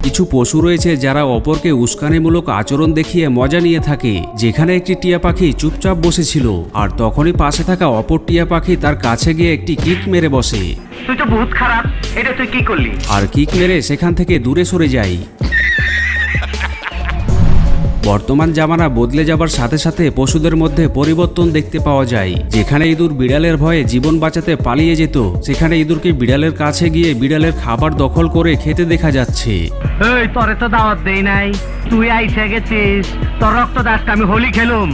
কিছু পশু রয়েছে যারা অপরকে উস্কানিমূলক আচরণ দেখিয়ে মজা নিয়ে থাকে। যেখানে একটি টিয়া পাখি চুপচাপ বসেছিল, আর তখনই পাশে থাকা অপর টিয়া পাখি তার কাছে গিয়ে একটি কিক মেরে বসে। তুই তো বহুত খারাপ, এটা তুই কি করলি? আর কিক মেরে সেখান থেকে দূরে সরে যায়। বর্তমান জামানা বদলে যাবার সাথে সাথে পশুদের মধ্যে পরিবর্তন দেখতে পাওয়া যায়। যেখানে ইঁদুর বিড়ালের ভয়ে জীবন বাঁচাতে পালিয়ে যেত, সেখানে ইঁদুরকে বিড়ালের কাছে গিয়ে বিড়ালের খাবার দখল করে খেতে দেখা যাচ্ছে। এই তোরে তো দাওয়াত দেই নাই, তুই আইসে গেছিস, তোর রক্ত দাসকে আমি হোলি খেলুম।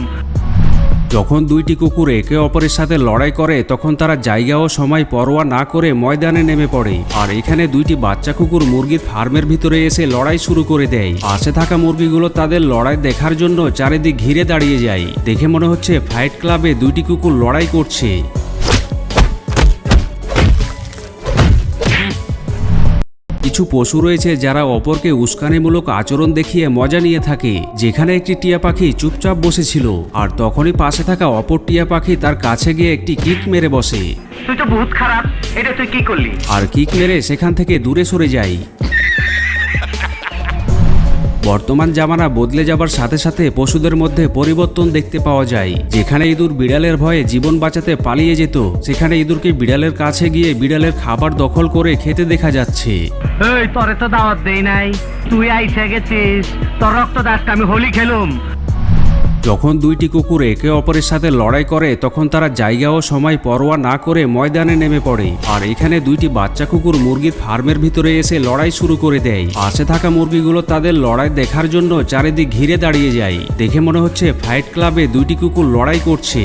যখন দুইটি কুকুর একে অপরের সাথে লড়াই করে তখন তারা জায়গা ও সময় পরোয়া না করে ময়দানে নেমে পড়ে। আর এখানে দুইটি বাচ্চা কুকুর মুরগির ফার্মের ভিতরে এসে লড়াই শুরু করে দেয়। পাশে থাকা মুরগিগুলো তাদের লড়াই দেখার জন্য চারিদিক ঘিরে দাঁড়িয়ে যায়। দেখে মনে হচ্ছে ফাইট ক্লাবে দুইটি কুকুর লড়াই করছে। কিছু পশু রয়েছে যারা অপরকে উস্কানিমূলক আচরণ দেখিয়ে মজা নিয়ে থাকে। যেখানে একটি টিয়া পাখি চুপচাপ বসেছিল, আর তখনই পাশে থাকা অপর টিয়া পাখি তার কাছে গিয়ে একটি কিক মেরে বসে। তুই তো বহুত খারাপ, এটা তুই কি করলি? আর কিক মেরে সেখান থেকে দূরে সরে যায়। বর্তমান জামানা বদলে যাবার সাথে সাথে পশুদের মধ্যে পরিবর্তন দেখতে পাওয়া যায়। যেখানে ইঁদুর বিড়ালের ভয়ে জীবন বাঁচাতে পালিয়ে যেত, সেখানে ইঁদুরকে বিড়ালের কাছে গিয়ে বিড়ালের খাবার দখল করে খেতে দেখা যাচ্ছে। এই তোরে তো দাওয়াত দেই নাই, তুই আইসে গেছিস, তোর রক্ত দাসকে আমি হোলি খেলুম। যখন দুইটি কুকুর একে অপরের সাথে লড়াই করে তখন তারা জায়গা ও সময় পরোয়া না করে ময়দানে নেমে পড়ে। আর এখানে দুইটি বাচ্চা কুকুর মুরগির ফার্মের ভিতরে এসে লড়াই শুরু করে দেয়। পাশে থাকা মুরগিগুলো তাদের লড়াই দেখার জন্য চারিদিক ঘিরে দাঁড়িয়ে যায়। দেখে মনে হচ্ছে ফাইট ক্লাবে দুইটি কুকুর লড়াই করছে।